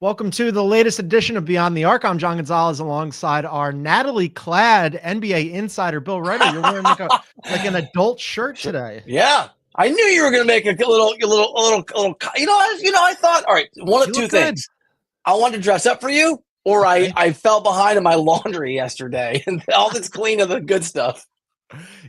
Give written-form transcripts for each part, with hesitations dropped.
Welcome to the latest edition of Beyond the Arc. I'm John Gonzalez alongside our Natalie-clad NBA insider, Bill Redder. You're wearing like an adult shirt today. Yeah, I knew you were going to make a little. I thought, all right, one of two things. I wanted to dress up for you, or I fell behind in my laundry yesterday, and all this clean of the good stuff.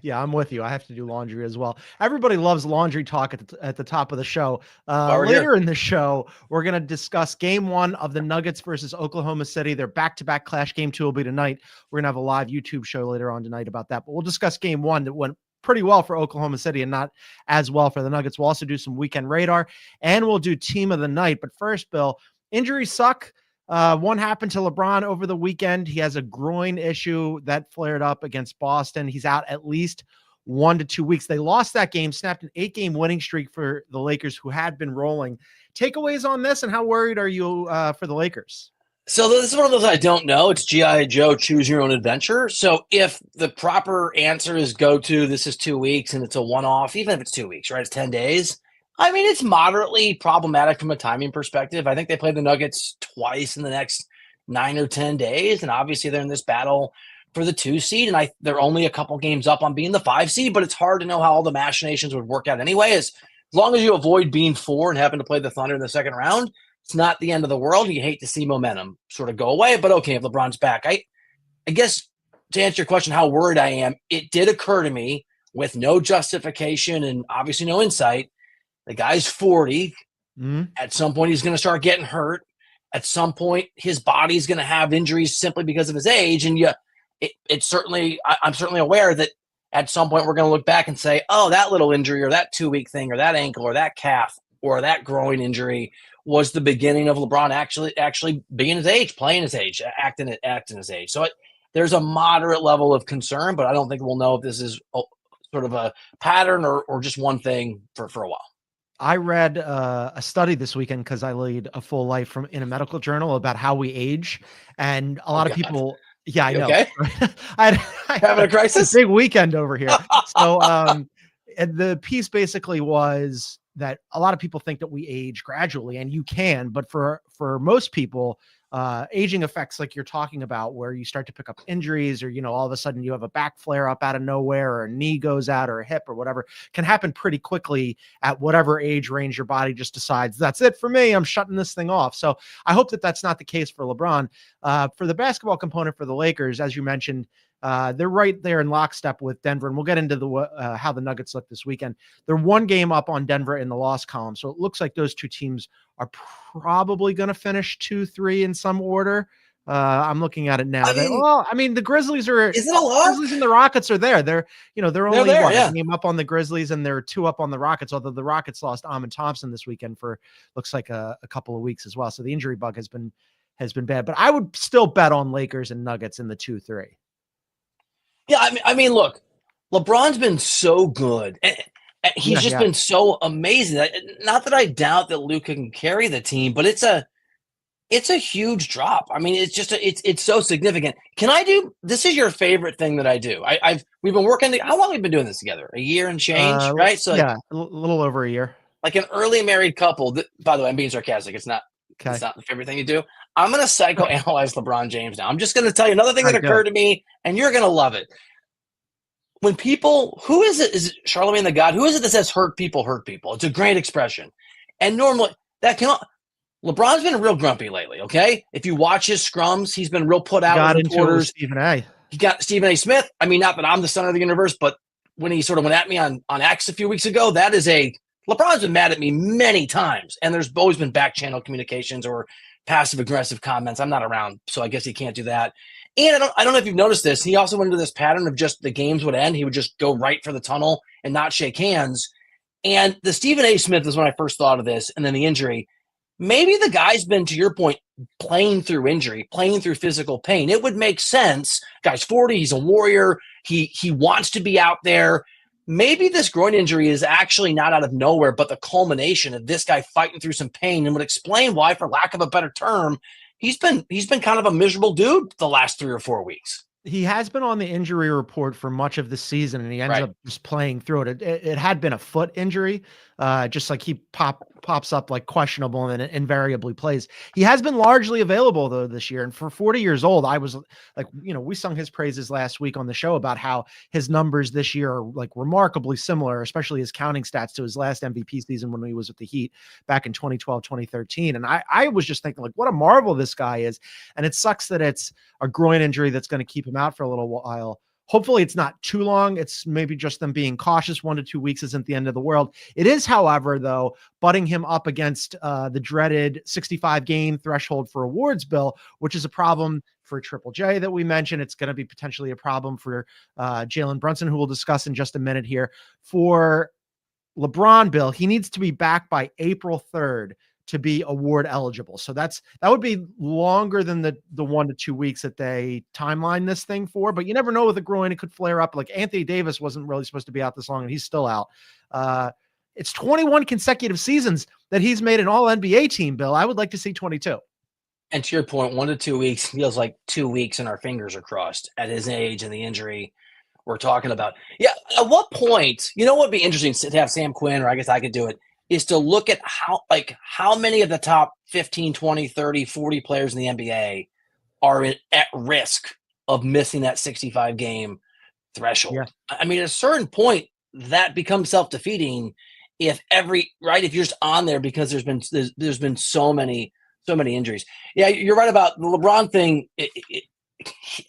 Yeah, I'm with you. I have to do laundry as well. Everybody loves laundry talk at the top of the show. Later in the show, we're going to discuss game one of the Nuggets versus Oklahoma City. Their back-to-back clash. Game two will be tonight. We're going to have a live YouTube show later on tonight about that. But we'll discuss game one that went pretty well for Oklahoma City and not as well for the Nuggets. We'll also do some weekend radar, and we'll do team of the night. But first, Bill, injuries suck. One happened to LeBron over the weekend. He has a groin issue that flared up against Boston. He's out at least 1 to 2 weeks. They lost that game, snapped an 8-game winning streak for the Lakers, who had been rolling. Takeaways on this, and how worried are you for the Lakers? So this is one of those I don't know. It's G.I. Joe, choose your own adventure. So if the proper answer is go to this is 2 weeks and it's a one-off, even if it's 2 weeks, right? It's 10 days. I mean, it's moderately problematic from a timing perspective. I think they play the Nuggets twice in the next 9 or 10 days. And obviously they're in this battle for the 2 seed. And they're only a couple games up on being the 5 seed, but it's hard to know how all the machinations would work out anyway. As long as you avoid being 4 and having to play the Thunder in the second round, it's not the end of the world. You hate to see momentum sort of go away, but okay, if LeBron's back. I guess to answer your question, how worried I am, it did occur to me with no justification and obviously no insight. The guy's 40. At some point, he's going to start getting hurt. At some point, his body's going to have injuries simply because of his age. And I'm certainly aware that at some point we're going to look back and say, oh, that little injury or that 2-week thing or that ankle or that calf or that groin injury was the beginning of LeBron actually being his age, playing his age, acting his age. So there's a moderate level of concern, but I don't think we'll know if this is sort of a pattern or just one thing for a while. I read a study this weekend because I lead a full life in a medical journal about how we age, and a lot of people. Yeah, I know. Okay. I having a crisis. A big weekend over here. So, and the piece basically was that a lot of people think that we age gradually, and you can, but for most people, aging effects like you're talking about, where you start to pick up injuries, or all of a sudden you have a back flare up out of nowhere, or a knee goes out, or a hip, or whatever, can happen pretty quickly at whatever age range your body just decides that's it for me. I'm shutting this thing off. So I hope that that's not the case for LeBron. For the basketball component for the Lakers, as you mentioned, they're right there in lockstep with Denver, and we'll get into the how the Nuggets look this weekend. They're 1 game up on Denver in the loss column, so it looks like those two teams are probably going to finish 2-3 in some order. I'm looking at it now. The Grizzlies are. Is it a lot? Grizzlies and the Rockets are there. They're only there, a game up on the Grizzlies, and they're 2 up on the Rockets. Although the Rockets lost Amin Thompson this weekend for looks like a couple of weeks as well. So the injury bug has been bad. But I would still bet on Lakers and Nuggets in the 2-3. Yeah, I mean, look, LeBron's been so good. He's just been so amazing. Not that I doubt that Luka can carry the team, but it's a huge drop. I mean, it's just it's so significant. Can I do this? Is your favorite thing that I do? We've been working. How long have we been doing this together? A year and change, right? So yeah, a little over a year. Like an early married couple. By the way, I'm being sarcastic. It's not. Okay. It's not the favorite thing you do. I'm going to psychoanalyze LeBron James now. I'm just going to tell you another thing that occurred to me, and you're going to love it. When people, who is it? Is it Charlemagne the God? Who is it that says hurt people hurt people? It's a great expression. And normally, LeBron's been real grumpy lately, okay? If you watch his scrums, he's been real put out with reporters. Stephen A. He got Stephen A. Smith. I mean, not that I'm the center of the universe, but when he sort of went at me on X a few weeks ago, LeBron's been mad at me many times, and there's always been back channel communications or passive aggressive comments. I'm not around, so I guess he can't do that. And I don't know if you've noticed this. He also went into this pattern of just the games would end. He would just go right for the tunnel and not shake hands. And the Stephen A. Smith is when I first thought of this, and then the injury. Maybe the guy's been, to your point, playing through injury, playing through physical pain. It would make sense. Guy's 40. He's a warrior. He wants to be out there. Maybe this groin injury is actually not out of nowhere, but the culmination of this guy fighting through some pain, and would explain why, for lack of a better term, he's been kind of a miserable dude the last 3 or 4 weeks. He has been on the injury report for much of the season, and he ends Right. up just playing through it. It had been a foot injury, just like he pops up like questionable and then invariably plays. He has been largely available though this year, and for 40 years old, I was like, we sung his praises last week on the show about how his numbers this year are like remarkably similar, especially his counting stats to his last MVP season when he was with the Heat back in 2012, 2013. And I was just thinking like, what a marvel this guy is. And it sucks that it's a groin injury that's going to keep him out for a little while. Hopefully it's not too long. It's maybe just them being cautious. 1 to 2 weeks isn't the end of the world. It is, however, though, butting him up against the dreaded 65 game threshold for awards bill, which is a problem for Triple J that we mentioned. It's going to be potentially a problem for Jalen Brunson, who we'll discuss in just a minute here. For LeBron, Bill, he needs to be back by April 3rd to be award eligible. So that would be longer than the 1 to 2 weeks that they timeline this thing for, but you never know with a groin, it could flare up. Like Anthony Davis wasn't really supposed to be out this long and he's still out. It's 21 consecutive seasons that he's made an all NBA team, Bill. I would like to see 22. And to your point, 1 to 2 weeks feels like 2 weeks and our fingers are crossed at his age and the injury we're talking about. Yeah. At what point, what would be interesting to have Sam Quinn, or I guess I could do it, is to look at how many of the top 15, 20, 30, 40 players in the NBA are at risk of missing that 65 game threshold. Yeah. I mean, at a certain point, that becomes self-defeating if you're just on there because there's been so many injuries. Yeah, you're right about the LeBron thing.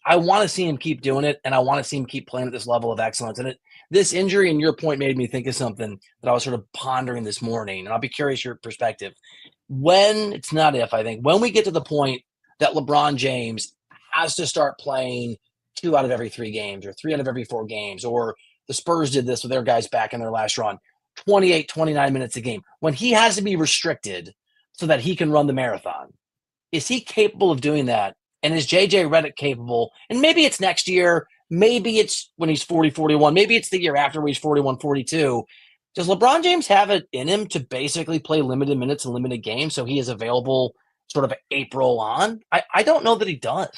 I want to see him keep doing it, and I want to see him keep playing at this level of excellence. And this injury and your point made me think of something that I was sort of pondering this morning, and I'll be curious your perspective. When we get to the point that LeBron James has to start playing 2 out of every 3 games or 3 out of every 4 games, or the Spurs did this with their guys back in their last run, 28, 29 minutes a game, when he has to be restricted so that he can run the marathon, is he capable of doing that? And is JJ Redick capable? And maybe it's next year. Maybe it's when he's 40, 41. Maybe it's the year after when he's 41, 42. Does LeBron James have it in him to basically play limited minutes and limited games so he is available sort of April on? I don't know that he does.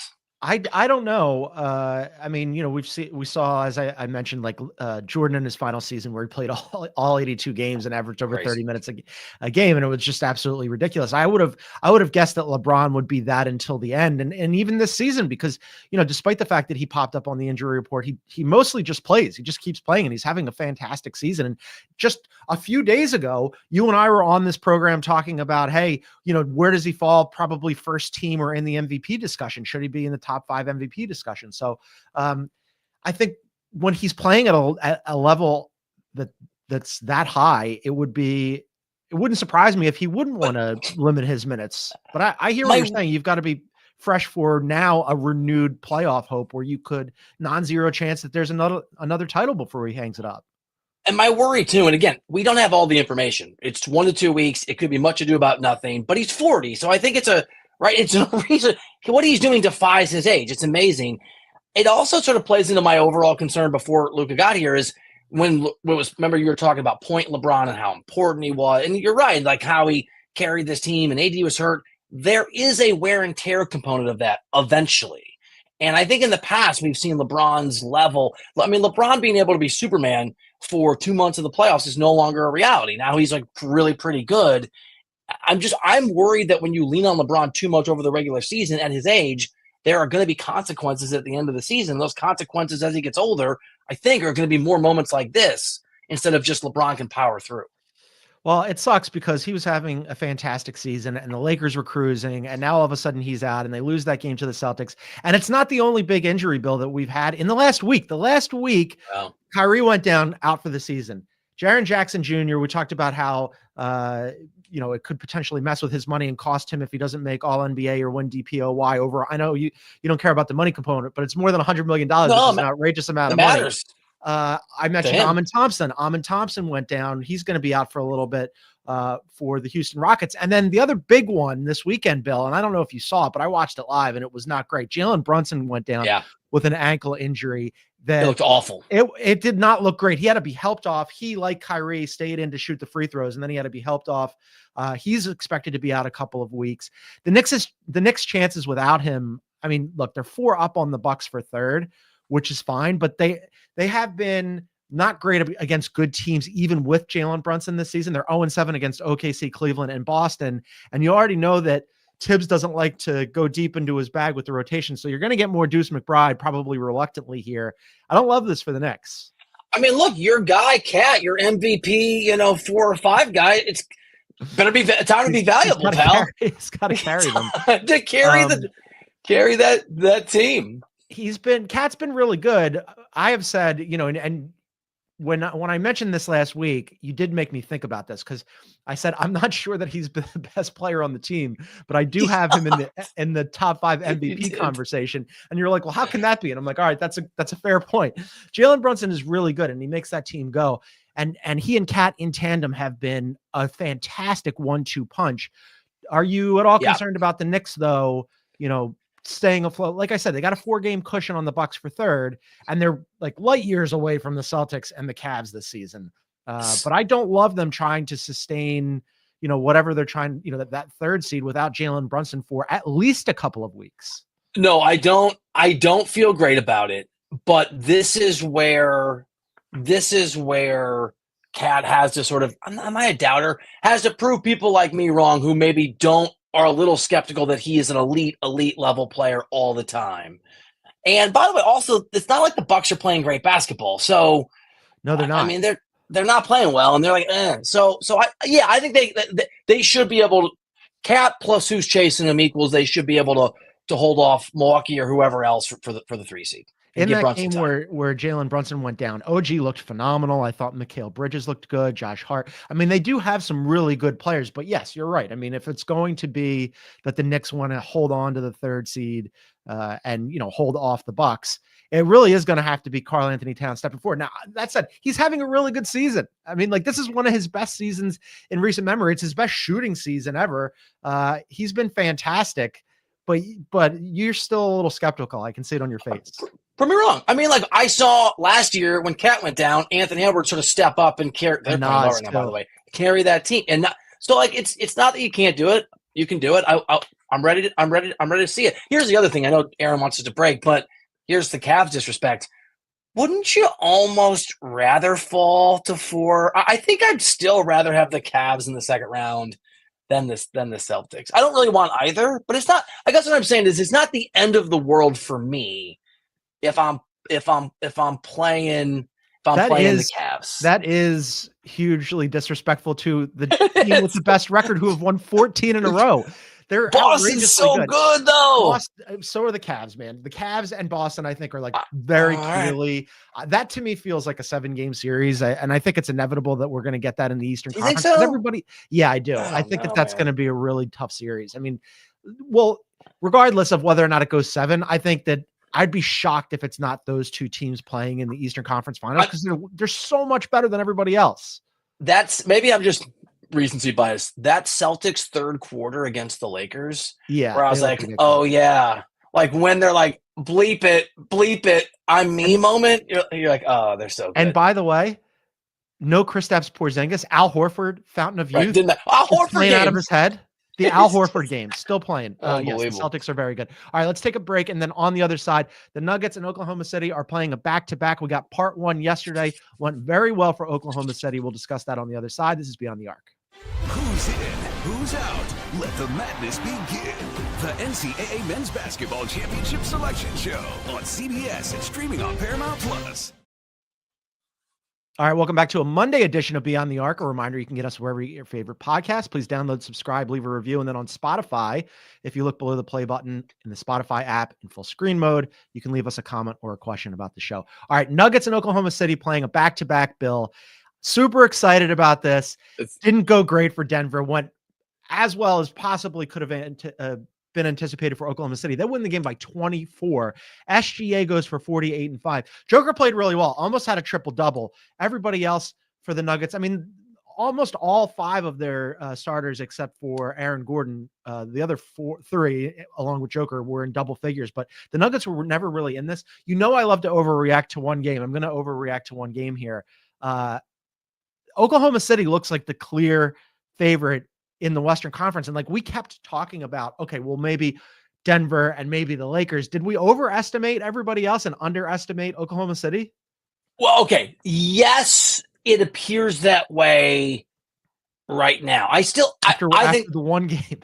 I don't know. I mean, we saw, as I mentioned, like Jordan in his final season where he played all 82 games and averaged over 30 minutes a game. And it was just absolutely ridiculous. I would have guessed that LeBron would be that until the end. And even this season, because, despite the fact that he popped up on the injury report, he mostly just plays. He just keeps playing and he's having a fantastic season. And just a few days ago, you and I were on this program talking about, hey, where does he fall? Probably first team or in the MVP discussion. Should he be in the top 5 MVP discussion? So I think when he's playing at a level that's that high, it wouldn't surprise me if he wouldn't want to limit his minutes. But I hear what you're saying. You've got to be fresh for now a renewed playoff hope where you could non-zero chance that there's another title before he hangs it up. And my worry too, and again, we don't have all the information. It's 1 to 2 weeks. It could be much ado about nothing, but he's 40. So I think it's a reason. What he's doing defies his age. It's amazing. It also sort of plays into my overall concern before Luka got here is remember you were talking about point LeBron and how important he was. And you're right, like how he carried this team and AD was hurt. There is a wear and tear component of that eventually. And I think in the past, we've seen LeBron's level. I mean, LeBron being able to be Superman for 2 months of the playoffs is no longer a reality. Now he's like really pretty good. I'm worried that when you lean on LeBron too much over the regular season at his age, there are going to be consequences at the end of the season. Those consequences as he gets older, I think, are going to be more moments like this instead of just LeBron can power through. Well, it sucks because he was having a fantastic season and the Lakers were cruising, and now all of a sudden he's out and they lose that game to the Celtics. And it's not the only big injury, Bill, that we've had in the last week. Wow. Kyrie went down out for the season. Jaren Jackson Jr., we talked about how, it could potentially mess with his money and cost him if he doesn't make all NBA or win DPOY over. I know you don't care about the money component, but it's more than $100 million. Which is an outrageous amount of money. I mentioned Amin Thompson. Amin Thompson went down. He's going to be out for a little bit for the Houston Rockets. And then the other big one this weekend, Bill, and I don't know if you saw it, but I watched it live and it was not great. Jalen Brunson went down with an ankle injury. It looked awful. It did not look great. He had to be helped off. He, like Kyrie, stayed in to shoot the free throws, and then he had to be helped off. He's expected to be out a couple of weeks. The Knicks' chances without him, I mean, look, they're 4 up on the Bucks for third, which is fine, but they have been not great against good teams, even with Jalen Brunson this season. They're 0-7 against OKC, Cleveland, and Boston. And you already know that Tibbs doesn't like to go deep into his bag with the rotation. So you're going to get more Deuce McBride, probably reluctantly here. I don't love this for the Knicks. I mean, look, your guy, Cat, your MVP, 4 or 5 guy, it's better be time to be valuable, pal. He's got to carry them. To carry that team. Cat's been really good. I have said, and when I mentioned this last week, you did make me think about this, because I said I'm not sure that he's been the best player on the team, but I do have him in the top 5 MVP conversation. And you're like, well, how can that be? And I'm like, all right, that's a fair point. Jalen Brunson is really good, and he makes that team go. And he and Cat in tandem have been a fantastic 1-2 punch. Are you at all concerned about the Knicks, though? Staying afloat. Like I said, they got a 4-game cushion on the Bucks for third, and they're like light years away from the Celtics and the Cavs this season. But I don't love them trying to sustain, whatever they're trying, that 3rd seed without Jalen Brunson for at least a couple of weeks. No, I don't feel great about it, but this is where Cat has to sort of, am I a doubter? Has to prove people like me wrong, who maybe are a little skeptical that he is an elite level player all the time. And by the way, also, it's not like the Bucks are playing great basketball. So no, they're not. I mean, they're not playing well, and they're like, So I think they should be able to. Cat plus who's chasing them equals. They should be able to hold off Milwaukee or whoever else for the 3 seed. In that game where Jalen Brunson went down, OG looked phenomenal. I thought Mikal Bridges looked good. Josh Hart. I mean, they do have some really good players, but yes, you're right. I mean, if it's going to be that the Knicks want to hold on to the 3rd seed and, hold off the Bucks, it really is going to have to be Karl Anthony Towns stepping forward. Now, that said, he's having a really good season. I mean, this is one of his best seasons in recent memory. It's his best shooting season ever. He's been fantastic, but you're still a little skeptical. I can see it on your face. Prove me wrong. I mean, I saw last year when Cat went down, Anthony Edwards sort of step up and carry. They're playing low right now, by the way. Carry that team, and it's not that you can't do it. You can do it. I'm ready. I'm ready to see it. Here's the other thing. I know Aaron wants us to break, but here's the Cavs disrespect. Wouldn't you almost rather fall to 4? I think I'd still rather have the Cavs in the 2nd round than the Celtics. I don't really want either, but it's not. I guess what I'm saying is it's not the end of the world for me. If I'm playing the Cavs. That is hugely disrespectful to the team with the best record, who have won 14 in a row. They're Boston's so good though. So are the Cavs, man. The Cavs and Boston, I think, are very clearly. That to me feels like a 7-game series, and I think it's inevitable that we're going to get that in the Eastern Conference. Think so? Everybody, yeah, I do. I think that's going to be a really tough series. I mean, well, regardless of whether or not it goes 7, I think that I'd be shocked if it's not those 2 teams playing in the Eastern Conference Finals, because they're so much better than everybody else. That's maybe I'm just recency bias. That Celtics 3rd quarter against the Lakers, where I was like, oh yeah, when they're like, bleep it, I'm me moment. You're like, oh, they're so good. And by the way, no Kristaps Porzingis, Al Horford, fountain of youth, Al Horford playing out of his head. The Al Horford game, still playing. Yes, the Celtics are very good. All right, let's take a break. And then on the other side, the Nuggets and Oklahoma City are playing a back-to-back. We got part 1 yesterday. Went very well for Oklahoma City. We'll discuss that on the other side. This is Beyond the Arc. Who's in? Who's out? Let the madness begin. The NCAA Men's Basketball Championship Selection Show on CBS and streaming on Paramount Plus. All right, welcome back to a Monday edition of Beyond the Arc. A reminder, you can get us wherever you get your favorite podcast. Please download, subscribe, leave a review. And then on Spotify, if you look below the play button in the Spotify app in full screen mode, you can leave us a comment or a question about the show. All right, Nuggets and Oklahoma City playing a back-to-back, Bill. Super excited about this. Didn't go great for Denver. Went as well as possibly could have been anticipated for Oklahoma City. They win the game by 24. SGA goes for 48 and 5. Joker played really well. Almost had a triple-double. Everybody else for the Nuggets, I mean, almost all 5 of their starters, except for Aaron Gordon, the other 3, along with Joker, were in double figures. But the Nuggets were never really in this. I love to overreact to one game. I'm going to overreact to one game here. Oklahoma City looks like the clear favorite in the Western Conference. And we kept talking about, okay, well, maybe Denver, and maybe the Lakers. Did we overestimate everybody else and underestimate Oklahoma City? Well, okay. Yes, it appears that way right now. I think the one game.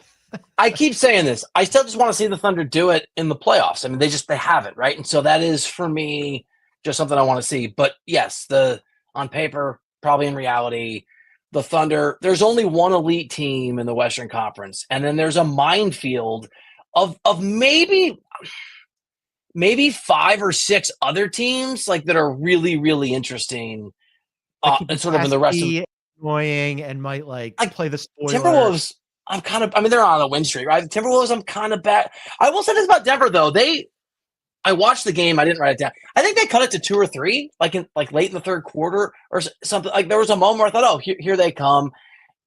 I keep saying this. I still just want to see the Thunder do it in the playoffs. I mean, they haven't, right? And so that is, for me, just something I want to see. But yes, on paper, probably in reality, the Thunder, there's only one elite team in the Western Conference, and then there's a minefield of maybe 5 or 6 other teams like that are really, really interesting. And sort of in the rest of annoying and might play the spoiler. Timberwolves, they're on a win streak, right? The Timberwolves, I'm kind of bad. I will say this about Denver, though. I watched the game. I didn't write it down. I think they cut it to 2 or 3, like late in the third quarter or something. Like there was a moment where I thought, oh, here they come.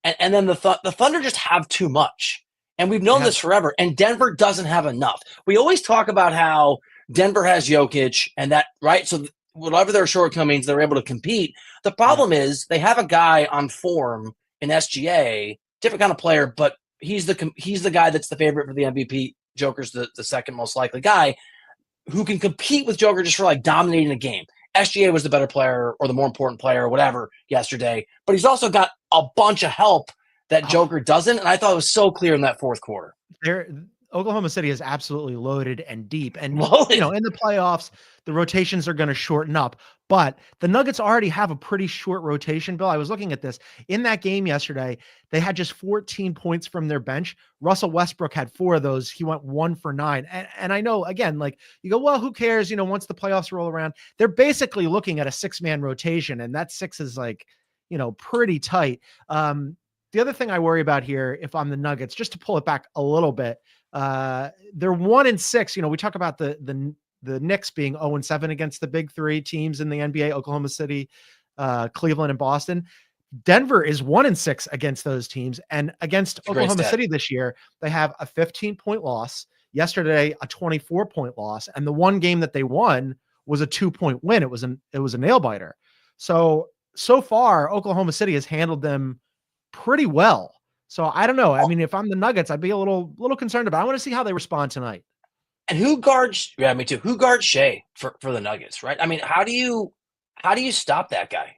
And then the Thunder just have too much. And we've known this forever. And Denver doesn't have enough. We always talk about how Denver has Jokic and that, right? So whatever their shortcomings, they're able to compete. The problem is they have a guy on form in SGA, different kind of player, but he's the guy that's the favorite for the MVP. Joker's the second most likely guy who can compete with Joker just for dominating a game. SGA was the better player or the more important player or whatever yesterday, but he's also got a bunch of help that Joker doesn't, and I thought it was so clear in that fourth quarter. Oklahoma City is absolutely loaded and deep, and in the playoffs, the rotations are going to shorten up. But the Nuggets already have a pretty short rotation, Bill. I was looking at this. In that game yesterday, they had just 14 points from their bench. Russell Westbrook had 4 of those. He went 1 for 9. And I know, again, you go, well, who cares? Once the playoffs roll around, they're basically looking at a 6-man rotation, and that 6 is pretty tight. The other thing I worry about here, if I'm the Nuggets, just to pull it back a little bit, they're 1-6. We talk about the Knicks being 0-7 against the big 3 teams in the NBA, Oklahoma City, Cleveland, and Boston. Denver is 1-6 against those teams. And against Oklahoma City this year, they have a 15-point loss. Yesterday, a 24-point loss. And the one game that they won was a 2-point win. It was a nail biter. So far, Oklahoma City has handled them pretty well. So I don't know. I mean, if I'm the Nuggets, I'd be a little concerned about it. I want to see how they respond tonight. And who guards? Yeah, me too. Who guards Shea for the Nuggets? Right. I mean, how do you stop that guy?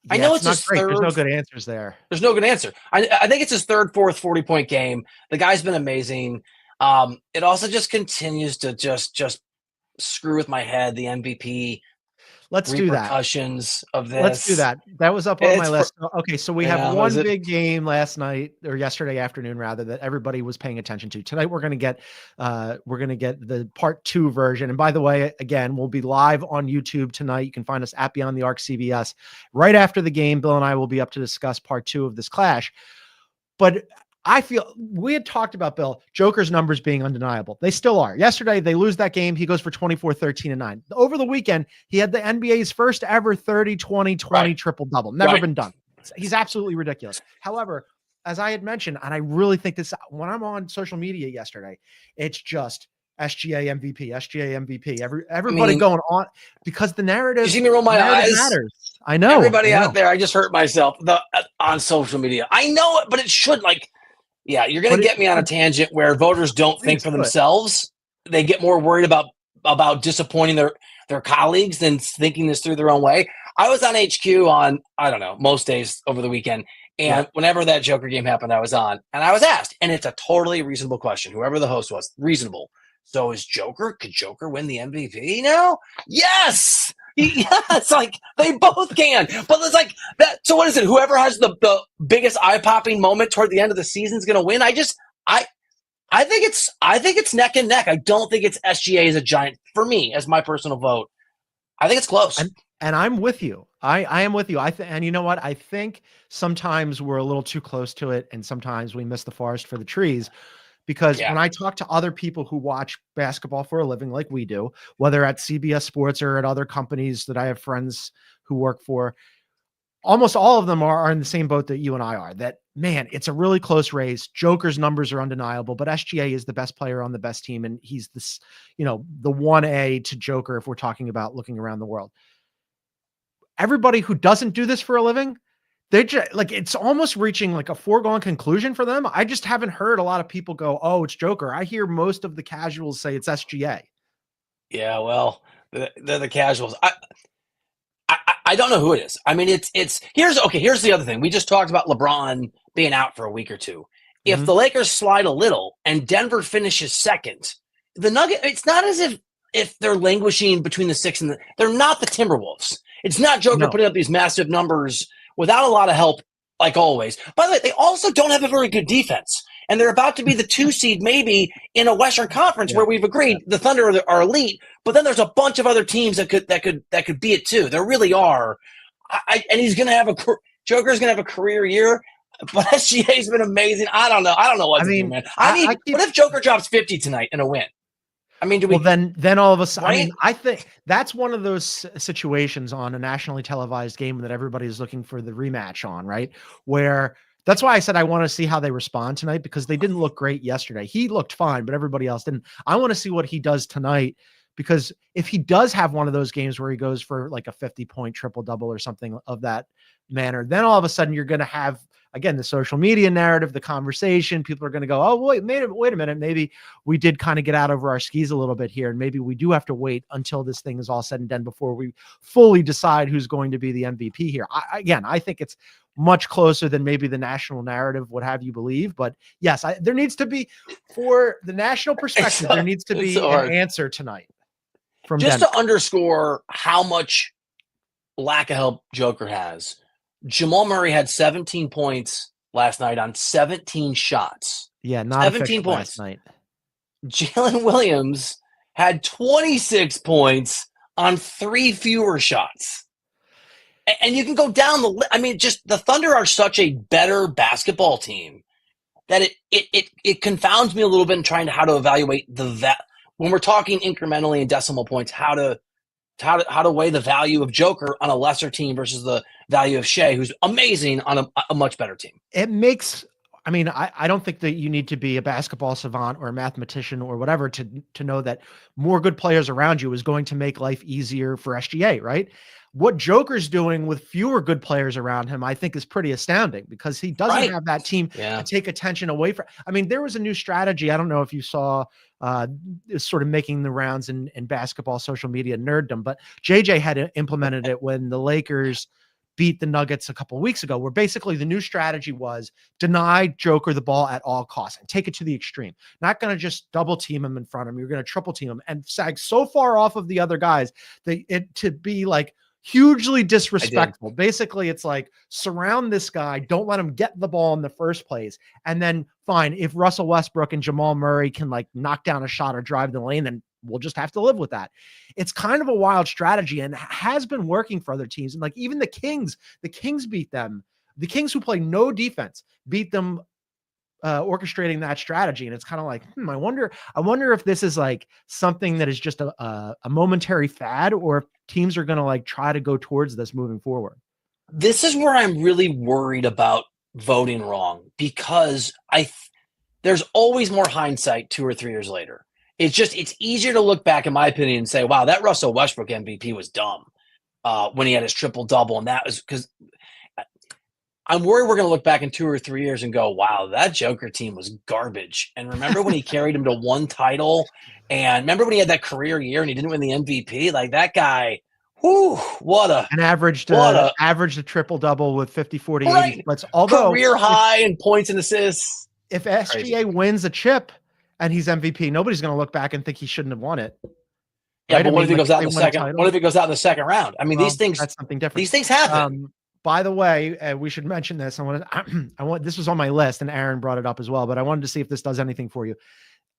Yeah, I know it's his third. There's no good answers there. There's no good answer. I think it's his third, fourth 40-point game. The guy's been amazing. It also just continues to just screw with my head. The MVP. Let's do that. Repercussions of this. Let's do that. That was up on my list. Okay, so we have one big game last night or yesterday afternoon, rather, that everybody was paying attention to. Tonight we're going to get the part 2 version. And by the way, again, we'll be live on YouTube tonight. You can find us at Beyond the Arc CBS. Right after the game, Bill and I will be up to discuss part 2 of this clash. But I feel we had talked about, Bill, Joker's numbers being undeniable. They still are. Yesterday, they lose that game. He goes for 24, 13, and 9. Over the weekend, he had the NBA's first ever 30, 20, 20 triple-double. Never been done. He's absolutely ridiculous. However, as I had mentioned, and I really think this, when I'm on social media yesterday, it's just SGA MVP, everybody going on, because the narrative. You see me roll my eyes? Matters. I know. Everybody out there, I just hurt myself on social media. I know it, but it should yeah, you're going to get me on a tangent where voters don't think for themselves. They get more worried about disappointing their colleagues than thinking this through their own way. I was on HQ on, I don't know, most days over the weekend. And whenever that Joker game happened, I was on. And I was asked, and it's a totally reasonable question. Whoever the host was, reasonable. So could Joker win the MVP now? Yes! Yes, they both can. But it's that. So what is it? Whoever has the biggest eye-popping moment toward the end of the season is going to win. I think it's neck and neck. I don't think it's SGA as a giant for me as my personal vote. I think it's close. And I'm with you. I am with you. And you know what? I think sometimes we're a little too close to it, and sometimes we miss the forest for the trees. Because when I talk to other people who watch basketball for a living like we do, whether at CBS Sports or at other companies that I have friends who work for, almost all of them are in the same boat that you and I are, that, man, it's a really close race. Joker's numbers are undeniable, but SGA is the best player on the best team. And he's this, the 1A to Joker if we're talking about looking around the world. Everybody who doesn't do this for a living, They just like it's almost reaching like a foregone conclusion for them. I just haven't heard a lot of people go, "Oh, it's Joker." I hear most of the casuals say it's SGA. Yeah, well, they're the casuals. I don't know who it is. I mean, here's the other thing. We just talked about LeBron being out for a week or two. If the Lakers slide a little and Denver finishes second, the Nuggets, it's not as if they're languishing between the 6 and they're not the Timberwolves. It's not Joker putting up these massive numbers without a lot of help, like always. By the way, they also don't have a very good defense. And they're about to be the 2 seed maybe in a Western Conference where we've agreed the Thunder are elite, but then there's a bunch of other teams that could be it too. There really are. And he's going to have Joker's going to have a career year, but SGA's been amazing. I don't know what to do, man. What if Joker drops 50 tonight in a win? I mean, then all of a sudden, right? I mean, I think that's one of those situations on a nationally televised game that everybody's looking for the rematch on, right? Where that's why I said I want to see how they respond tonight, because they didn't look great yesterday. He looked fine, but everybody else didn't. I want to see what he does tonight, because if he does have one of those games where he goes for like a 50-point triple-double or something of that manner, then all of a sudden you're going to have, again, the social media narrative, the conversation. People are going to go, oh, wait a minute. Maybe we did kind of get out over our skis a little bit here. And maybe we do have to wait until this thing is all said and done before we fully decide who's going to be the MVP here. I think it's much closer than maybe the national narrative would have you believe. But yes, there needs to be, for the national perspective, there needs to be an answer tonight from just Denver. To underscore how much lack of help Joker has. Jamal Murray had 17 points last night on 17 shots. Yeah, not 17 points last night. Jalen Williams had 26 points on 3 fewer shots. And you can go down the list. I mean, just the Thunder are such a better basketball team that it confounds me a little bit in trying to how to evaluate when we're talking incrementally in decimal points, how to weigh the value of Joker on a lesser team versus the value of Shea, who's amazing on a much better team. It makes, I mean, I don't think that you need to be a basketball savant or a mathematician or whatever to know that more good players around you is going to make life easier for SGA, right? What Joker's doing with fewer good players around him, I think, is pretty astounding, because he doesn't have that team to take attention away from. I mean, there was a new strategy. I don't know if you saw sort of making the rounds in basketball social media nerddom, but JJ had implemented it when the Lakers beat the Nuggets a couple of weeks ago, where basically the new strategy was deny Joker the ball at all costs and take it to the extreme. Not going to just double team him in front of him. You're going to triple team him and sag so far off of the other guys that to be like hugely disrespectful. Basically, it's like, surround this guy, don't let him get the ball in the first place, and then fine, if Russell Westbrook and Jamal Murray can like knock down a shot or drive the lane, then we'll just have to live with that. It's kind of a wild strategy and has been working for other teams. And like even the Kings beat them. The Kings, who play no defense, beat them orchestrating that strategy. And it's kind of like, I wonder if this is like something that is just a momentary fad, or if teams are going to like try to go towards this moving forward. This is where I'm really worried about voting wrong, because there's always more hindsight 2 or 3 years later. It's easier to look back, in my opinion, and say, wow, that Russell Westbrook MVP was dumb when he had his triple-double. And that was because I'm worried we're going to look back in 2 or 3 years and go, wow, that Joker team was garbage. And remember when he carried him to 1 title? And remember when he had that career year and he didn't win the MVP? Like, that guy, averaged a triple-double with 50, 40, 80 splits. Although career high in points and assists. If SGA wins a chip and he's MVP, nobody's going to look back and think he shouldn't have won it. Yeah, right? But what if he goes out in the second? What if he goes out in the second round? I mean, these things. That's something different. These things happen. By the way, we should mention this. This was on my list, and Aaron brought it up as well. But I wanted to see if this does anything for you.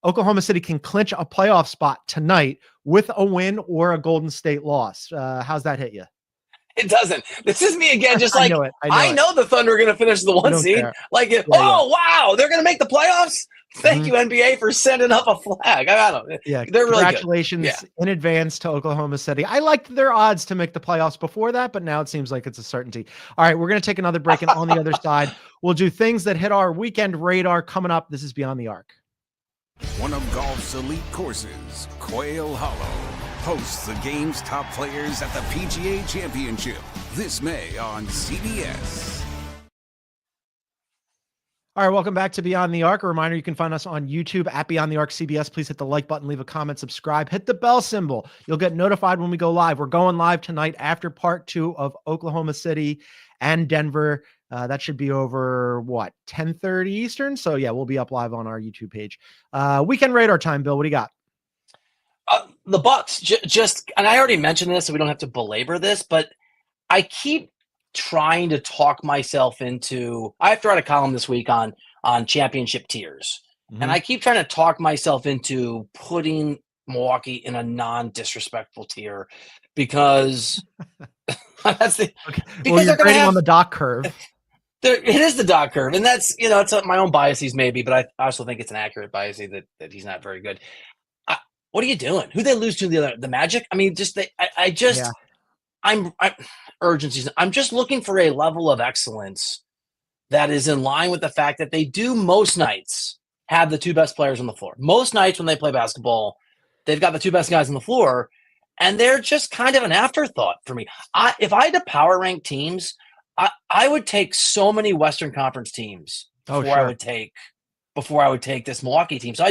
Oklahoma City can clinch a playoff spot tonight with a win or a Golden State loss. How's that hit you? It doesn't. This is me again. Just like I know the Thunder are going to finish the 1 seed. Care. Like, wow, they're going to make the playoffs. Thank you, NBA, for sending up a flag. I don't know. Yeah, they're really congratulations in advance to Oklahoma City. I liked their odds to make the playoffs before that, but now it seems like it's a certainty. All right, we're going to take another break, and on the other side, we'll do things that hit our weekend radar coming up. This is Beyond the Arc. One of golf's elite courses, Quail Hollow, hosts the game's top players at the PGA Championship this May on CBS. All right, welcome back to Beyond the Arc. A reminder, you can find us on YouTube at Beyond the Arc CBS. Please hit the like button, leave a comment, subscribe, hit the bell symbol. You'll get notified when we go live. We're going live tonight after part 2 of Oklahoma City and Denver. That should be over, 10:30 Eastern? So, yeah, we'll be up live on our YouTube page. Weekend radar time, Bill. What do you got? The Bucks, just, and I already mentioned this, so we don't have to belabor this, but I keep trying to talk myself into. I have to write a column this week on championship tiers, and I keep trying to talk myself into putting Milwaukee in a non-disrespectful tier because that's the. Okay. Because well, you're they're grading have, on the dock curve. It is the dock curve, and that's it's my own biases maybe, but I also think it's an accurate bias that he's not very good. What are you doing? Who they lose to the Magic? I mean, I'm urgency. I'm just looking for a level of excellence that is in line with the fact that they do most nights have the 2 best players on the floor. Most nights when they play basketball, they've got the 2 best guys on the floor, and they're just kind of an afterthought for me. If I had to power rank teams, I would take so many Western Conference teams before I would take this Milwaukee team. So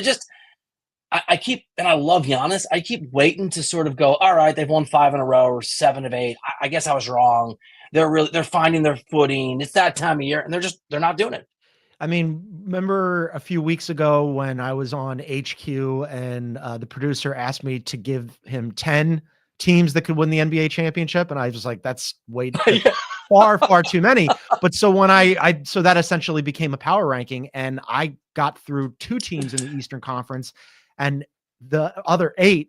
I keep, and I love Giannis, I keep waiting to sort of go, all right, they've won 5 in a row or 7 of 8. I guess I was wrong. They're finding their footing. It's that time of year, and they're not doing it. I mean, remember a few weeks ago when I was on HQ and the producer asked me to give him 10 teams that could win the NBA championship. And I was like, that's far too many. But so when so that essentially became a power ranking, and I got through 2 teams in the Eastern Conference, and the other 8,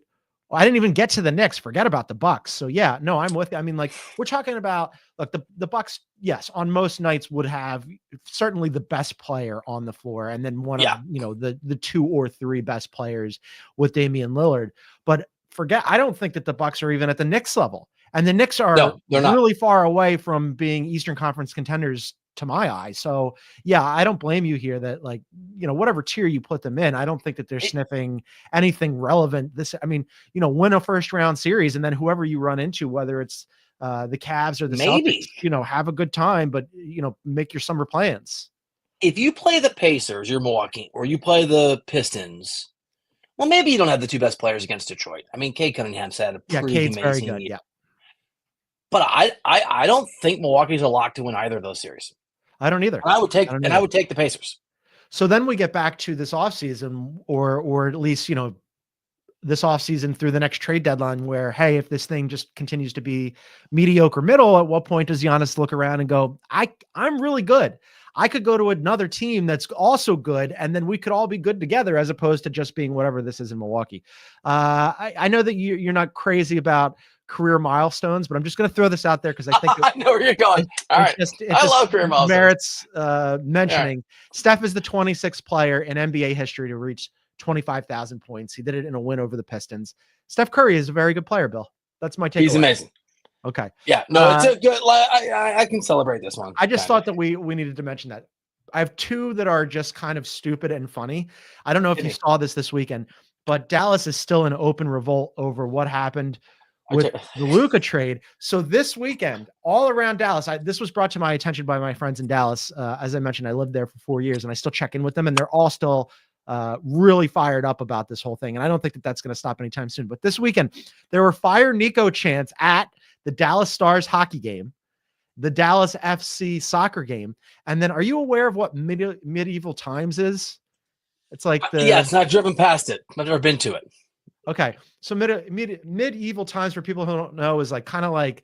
I didn't even get to the Knicks. Forget about the Bucks. So yeah, no, I'm with you. I mean, like, we're talking about, like, the Bucks, yes, on most nights would have certainly the best player on the floor, and then one of the 2 or 3 best players with Damian Lillard. But I don't think that the Bucks are even at the Knicks level, and the Knicks are really far away from being Eastern Conference contenders to my eye. So yeah, I don't blame you here that, like, whatever tier you put them in, I don't think that they're sniffing anything relevant. Win a first round series, and then whoever you run into, whether it's the Cavs or the Celtics, have a good time, but make your summer plans. If you play the Pacers, you're Milwaukee, or you play the Pistons, well, maybe you don't have the 2 best players against Detroit. I mean, Cade Cunningham's had a pretty amazing very good, year. yeah. But I don't think Milwaukee's a lock to win either of those series. I don't either. And I would take the Pacers. So then we get back to this offseason, or at least, this offseason through the next trade deadline, where, hey, if this thing just continues to be mediocre middle, at what point does Giannis look around and go, I'm really good. I could go to another team that's also good, and then we could all be good together, as opposed to just being whatever this is in Milwaukee. I know that you're not crazy about career milestones, but I'm just going to throw this out there because I think I know where you're going. All right. I love career milestones. Merits mentioning. Yeah. Steph is the 26th player in NBA history to reach 25,000 points. He did it in a win over the Pistons. Steph Curry is a very good player, Bill. That's my takeaway. He's amazing. Okay. Yeah. No, it's a good. I can celebrate this one. I just thought that we needed to mention that. I have 2 that are just kind of stupid and funny. I don't know if you saw this weekend, but Dallas is still in open revolt over what happened with the Luka trade. So this weekend, all around Dallas, this was brought to my attention by my friends in Dallas. As I mentioned, I lived there for 4 years, and I still check in with them, and they're all still really fired up about this whole thing. And I don't think that that's going to stop anytime soon. But this weekend, there were Fire Nico chants at the Dallas Stars hockey game, the Dallas FC soccer game. And then, are you aware of what medieval times is? It's like it's not driven past it. I've never been to it. Okay. So medieval times, for people who don't know, is like kind of like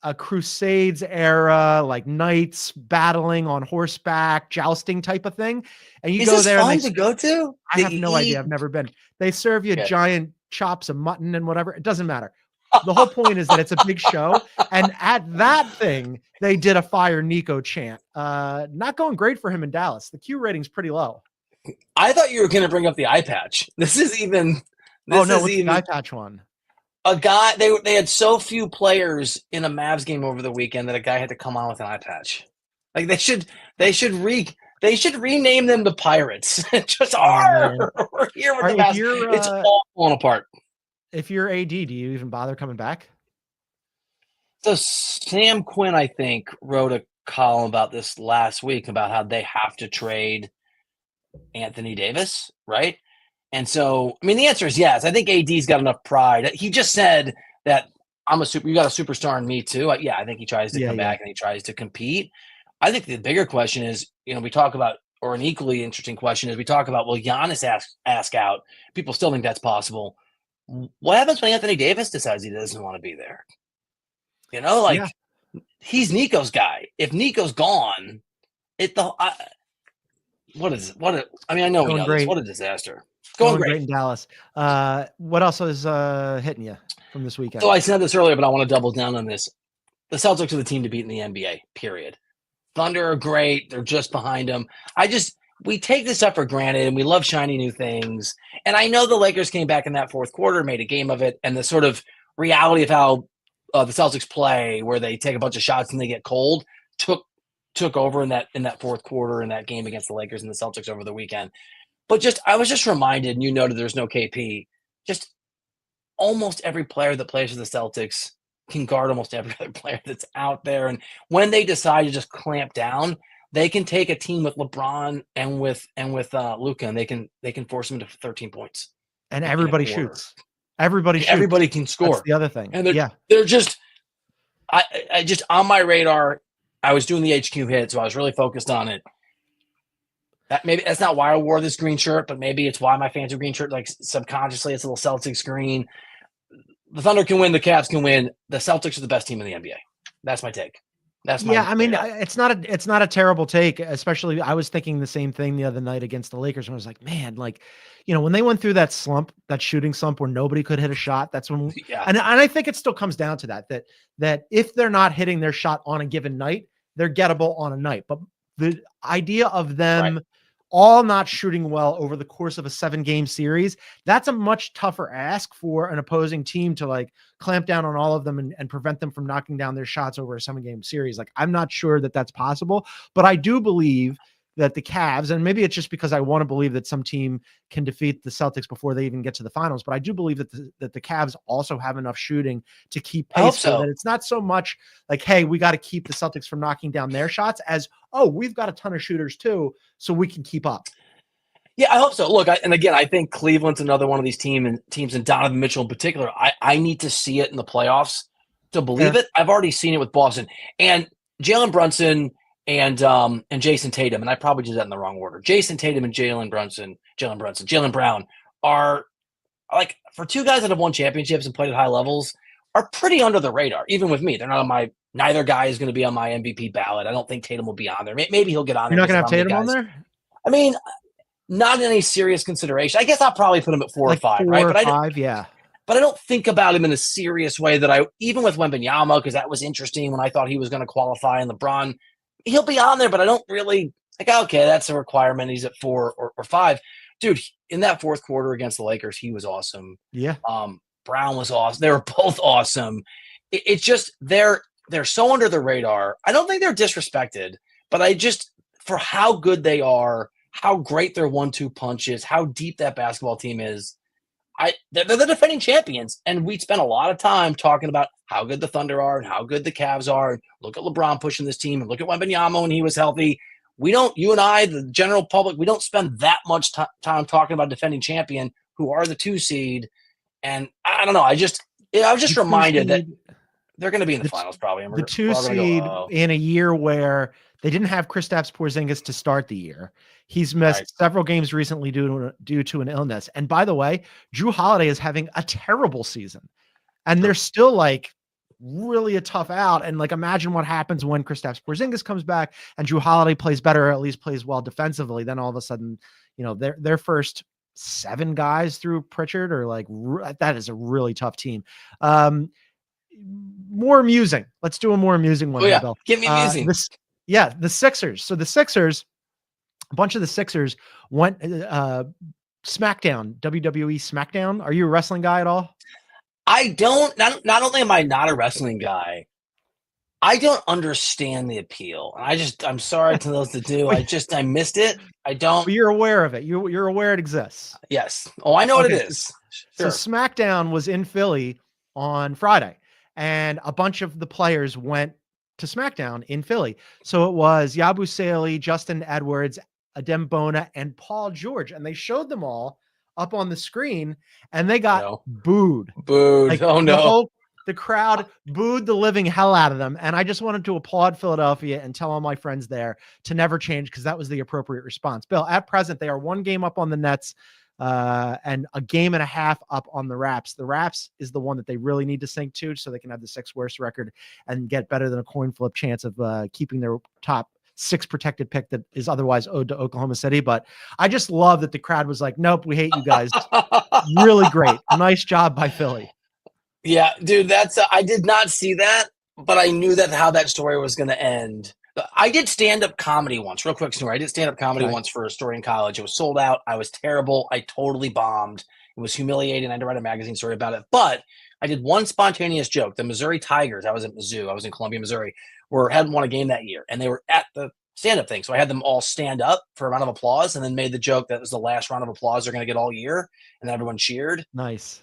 a Crusades era, like knights battling on horseback, jousting type of thing. And you go there. Is this fun to go to? I have no idea. I've never been. They serve you giant chops of mutton and whatever. It doesn't matter. The whole point is that it's a big show. And at that thing, they did a Fire Nico chant. Not going great for him in Dallas. The Q rating's pretty low. I thought you were going to bring up the eye patch. This is even. What's the eye patch one? A guy, they had so few players in a Mavs game over the weekend that a guy had to come on with an eye patch. Like, they should rename them the Pirates. Just we're here with the Mavs. It's all falling apart. If you're AD, do you even bother coming back? So Sam Quinn, I think, wrote a column about this last week about how they have to trade Anthony Davis, right? And so, I mean, the answer is yes. I think AD's got enough pride. He just said that you got a superstar in me too. Yeah, I think he tries to come back and he tries to compete. I think the bigger question is, we talk about, or an equally interesting question is we talk about, will Giannis ask out? People still think that's possible. What happens when Anthony Davis decides he doesn't want to be there? He's Nico's guy. If Nico's gone, I know we know this. What a disaster. Going great in Dallas. What else is hitting you from this weekend? So I said this earlier, but I want to double down on this. The Celtics are the team to beat in the NBA, period. Thunder are great. They're just behind them. We take this stuff for granted, and we love shiny new things. And I know the Lakers came back in that fourth quarter, made a game of it, and the sort of reality of how the Celtics play, where they take a bunch of shots and they get cold, took over in that fourth quarter in that game against the Lakers and the Celtics over the weekend. But I was just reminded, and you noted there's no KP, just almost every player that plays for the Celtics can guard almost every other player that's out there. And when they decide to just clamp down, they can take a team with LeBron and with Luka, and they can force them to 13 points. And everybody shoots. Everybody can score. That's the other thing. And they're just I just on my radar. I was doing the HQ hit, so I was really focused on it. That's not why I wore this green shirt, but maybe it's why my fancy green shirt, like subconsciously, it's a little Celtics green. The Thunder can win, the Cavs can win. The Celtics are the best team in the NBA. That's my take. It's not a terrible take, especially I was thinking the same thing the other night against the Lakers when I was like, man, when they went through that slump, that shooting slump where nobody could hit a shot, that's when and I think it still comes down to that if they're not hitting their shot on a given night, they're gettable on a night. But the idea of them all not shooting well over the course of a 7-game series, that's a much tougher ask for an opposing team to clamp down on all of them and prevent them from knocking down their shots over a 7-game series. I'm not sure that that's possible, but I do believe that the Cavs, and maybe it's just because I want to believe that some team can defeat the Celtics before they even get to the finals, but I do believe that the Cavs also have enough shooting to keep pace so that it's not so much hey, we got to keep the Celtics from knocking down their shots as, oh, we've got a ton of shooters too, so we can keep up. Yeah, I hope so. Look, I think Cleveland's another one of these teams, and Donovan Mitchell in particular. I need to see it in the playoffs to believe it. I've already seen it with Boston and Jalen Brunson and Jason Tatum, and I probably did that in the wrong order. Jason Tatum and Jalen Brown are for two guys that have won championships and played at high levels, are pretty under the radar. Even with me, they're not on neither guy is going to be on my MVP ballot. I don't think Tatum will be on there. Maybe he'll get on there. You're not going to have Tatum on there? I mean, not in any serious consideration. I guess I'll probably put him at 4 or 5, right? But I don't think about him in a serious way that even with Wembanyama, because that was interesting when I thought he was going to qualify, and LeBron, he'll be on there, but I don't really okay, that's a requirement. He's at 4 or 5. Dude, in that fourth quarter against the Lakers, he was awesome. Yeah. Brown was awesome. They were both awesome. It's just they're so under the radar. I don't think they're disrespected, but for how good they are, how great their 1-2 punch is, how deep that basketball team is, they're the defending champions. And we spent a lot of time talking about how good the Thunder are and how good the Cavs are. Look at LeBron pushing this team, and look at Wembanyama when he was healthy. You and I, the general public, we don't spend that much time talking about defending champion who are the 2 seed. And I don't know. I was just reminded that they're going to be in the finals probably. The 2 seed in a year where they didn't have Kristaps Porzingis to start the year. He's missed several games recently due to an illness. And by the way, Jrue Holiday is having a terrible season, and they're still really a tough out. And imagine what happens when Kristaps Porzingis comes back and Jrue Holiday plays better, or at least plays well defensively. Then all of a sudden, their first 7 guys through Pritchard are that is a really tough team. More amusing. Let's do a more amusing one. Bill. Give me amusing. The Sixers. So the Sixers, a bunch of the Sixers went Smackdown, WWE Smackdown. Are you a wrestling guy at all? I don't. Not only am I not a wrestling guy, I don't understand the appeal. I'm sorry to those that do. I missed it. I don't. But you're aware of it. You're aware it exists. Yes. Oh, I know what it is. Sure. So Smackdown was in Philly on Friday, and a bunch of the players went to SmackDown in Philly. So it was Yabusele, Justin Edwards, Adem Bona, and Paul George. And they showed them all up on the screen and they got booed. Booed. Oh no. The crowd booed the living hell out of them. And I just wanted to applaud Philadelphia and tell all my friends there to never change, because that was the appropriate response. Bill, at present, they are 1 game up on the Nets and a game and a half up on the Raps. The Raps is the one that they really need to sink to so they can have the 6th worst record and get better than a coin flip chance of keeping their top 6 protected pick that is otherwise owed to Oklahoma City. But I just love that the crowd was like, nope, we hate you guys. Really great. Nice job by Philly. Yeah, dude, that's I did not see that, but I knew that how that story was going to end. I did stand-up comedy once. Real quick story. I did stand-up comedy once for a story in college. It was sold out. I was terrible. I totally bombed. It was humiliating. I had to write a magazine story about it. But I did one spontaneous joke. The Missouri Tigers, I was at Mizzou. I was in Columbia, Missouri, hadn't won a game that year. And they were at the stand-up thing. So I had them all stand up for a round of applause and then made the joke that was the last round of applause they're going to get all year. And then everyone cheered. Nice.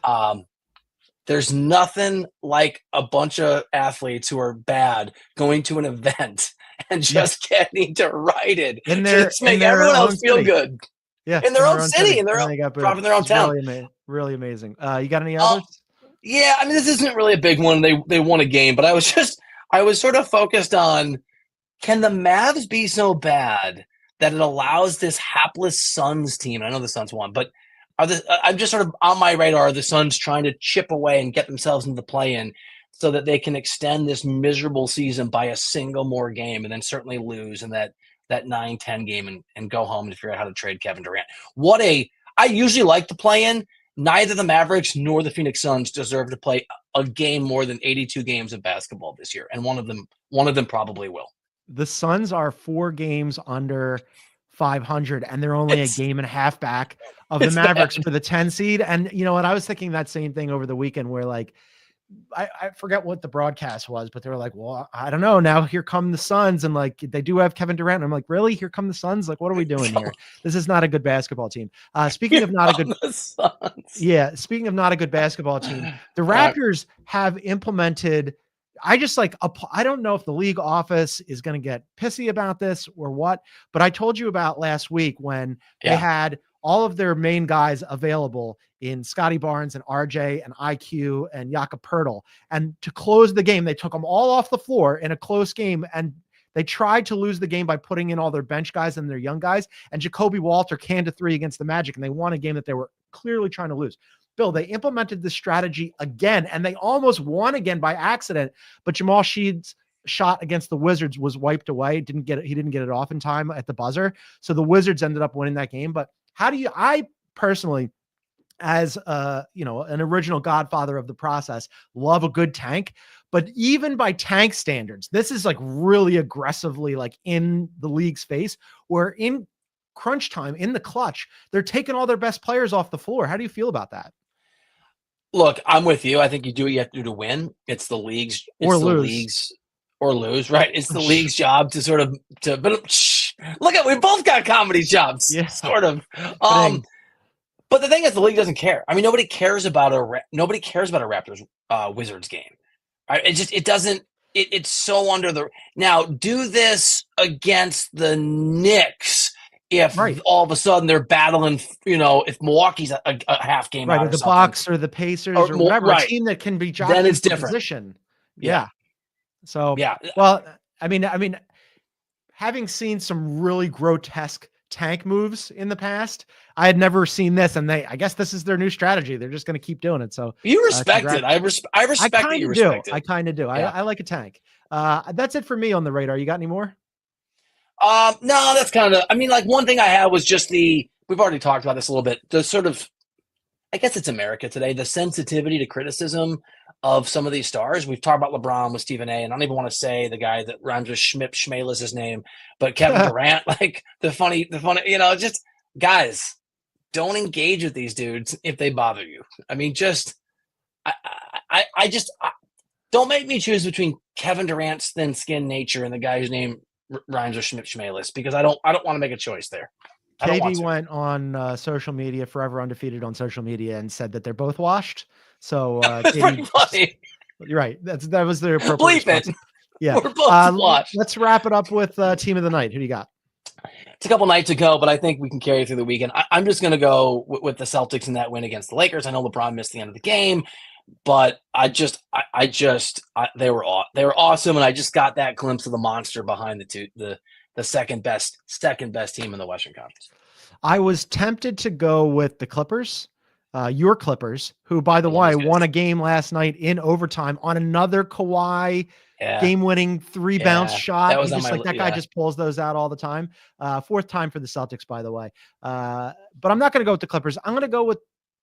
There's nothing like a bunch of athletes who are bad going to an event and just getting to write it. Just make everyone else feel good. Yeah. In their own city, in their own town. Really amazing. You got any others? Yeah, I mean, this isn't really a big one. They won a game, but I was sort of focused on, can the Mavs be so bad that it allows this hapless Suns team, I know the Suns won, but I'm just sort of on my radar, the Suns trying to chip away and get themselves into the play-in so that they can extend this miserable season by a single more game and then certainly lose in that 9-10 game and go home and figure out how to trade Kevin Durant. I usually like to play-in. Neither the Mavericks nor the Phoenix Suns deserve to play a game more than 82 games of basketball this year, and one of them probably will. The Suns are 4 games under 500, and they're only a game and a half back of the Mavericks for the 10 seed. And you know what? I was thinking that same thing over the weekend where like, I forget what the broadcast was, but they were like, well, I don't know. Now here come the Suns. And like, they do have Kevin Durant. And I'm like, really? Here come the Suns? Like, what are we doing here? This is not a good basketball team. Speaking of not a good, speaking of not a good basketball team, the Raptors have implemented, I don't know if the league office is going to get pissy about this or what, but I told you about last week when they had all of their main guys available in Scotty Barnes and RJ and IQ and Jakob Poeltl. And to close the game, they took them all off the floor in a close game. And they tried to lose the game by putting in all their bench guys and their young guys. And Jacoby Walter canned a 3 against the Magic. And they won a game that they were clearly trying to lose. Bill, they implemented this strategy again, and they almost won again by accident. But Jamal Sheed's shot against the Wizards was wiped away. He didn't get it off in time at the buzzer. So the Wizards ended up winning that game. But I personally, as an original godfather of the process, love a good tank. But even by tank standards, this is like really aggressively like in the league's face, where in crunch time, in the clutch, they're taking all their best players off the floor. How do you feel about that? Look, I'm with you. I think you do what you have to do to win. It's the league's or lose, right? It's the league's job to sort of look at, we both got comedy jobs, sort of. But the thing is, the league doesn't care. I mean, nobody cares about a Raptors Wizards game. Right? It's so under the. Now, do this against the Knicks if all of a sudden they're battling, if Milwaukee's a half game out, or the Bucks or the Pacers or whatever, a team that can be jockeyed then it's different position. Yeah. So well, I mean, having seen some really grotesque tank moves in the past, I had never seen this, and I guess this is their new strategy. They're just going to keep doing it. So you respect it. I respect that you respect it. I kind of do. Yeah. I like a tank. That's it for me on the radar. You got any more? No, that's kind of. I mean, like one thing I had was just we've already talked about this a little bit. The sort of, I guess it's America today. The sensitivity to criticism of some of these stars. We've talked about LeBron with Stephen A. And I don't even want to say the guy that rhymes with Schmale is his name, but Kevin Durant, like the funny, just guys, don't engage with these dudes if they bother you. I mean, I don't make me choose between Kevin Durant's thin-skinned nature and the guy whose name rhymes with Schmalis, because I don't want to make a choice there. KD went on social media, forever undefeated on social media, and said that they're both washed. So that's pretty funny. You're right. That was their appropriate response. Yeah. We're both washed. Let's wrap it up with team of the night. Who do you got? It's a couple nights ago, but I think we can carry through the weekend. I'm just going to go with the Celtics in that win against the Lakers. I know LeBron missed the end of the game, but they were awesome, and I just got that glimpse of the monster behind the second best team in the Western Conference. I was tempted to go with the Clippers, your Clippers, who, by the way, won a game last night in overtime on another Kawhi game-winning three-bounce shot. That was that guy just pulls those out all the time. Fourth time for the Celtics, by the way. But I'm not going to go with the Clippers. I'm going to go with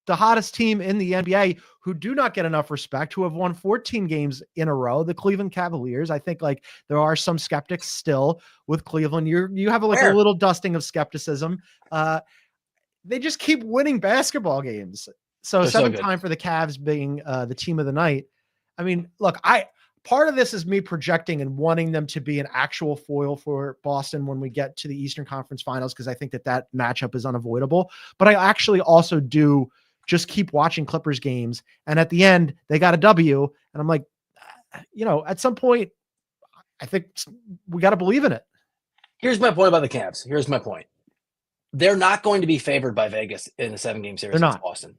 the hottest team in the NBA, who do not get enough respect, who have won 14 games in a row, the Cleveland Cavaliers. I think there are some skeptics still with Cleveland. You have a little dusting of skepticism. They just keep winning basketball games. So seventh time for the Cavs being the team of the night. I mean, look, part of this is me projecting and wanting them to be an actual foil for Boston when we get to the Eastern Conference Finals, because I think that matchup is unavoidable. But I actually also do just keep watching Clippers games. And at the end, they got a W. And I'm like, at some point, I think we got to believe in it. Here's my point about the Cavs. Here's my point. They're not going to be favored by Vegas in a 7-game series against Boston,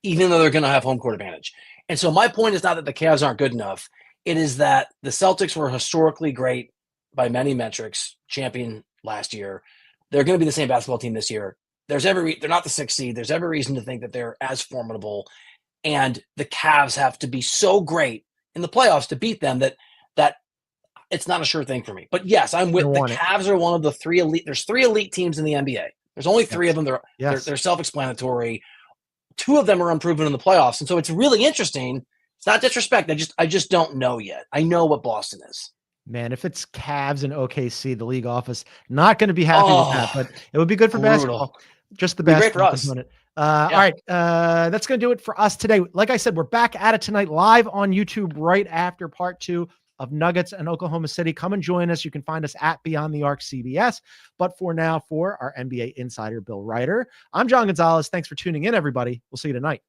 even though they're going to have home court advantage. And so my point is not that the Cavs aren't good enough. It is that the Celtics were historically great by many metrics, champion last year. They're going to be the same basketball team this year. They're not the 6th seed. There's every reason to think that they're as formidable. And the Cavs have to be so great in the playoffs to beat them that it's not a sure thing for me. But yes, I'm with the Cavs are one of the 3 elite. There's 3 elite teams in the NBA. There's only 3 of them. They're self-explanatory. 2 of them are unproven in the playoffs. And so it's really interesting. It's not disrespect. I just don't know yet. I know what Boston is. Man, if it's Cavs and OKC, the league office, not going to be happy with that, but it would be good for basketball. Just the basketball component. All right. That's going to do it for us today. Like I said, we're back at it tonight live on YouTube right after part 2 of Nuggets and Oklahoma City. Come and join us. You can find us at Beyond the Arc CBS. But for now, for our NBA insider, Bill Ryder, I'm John Gonzalez. Thanks for tuning in, everybody. We'll see you tonight.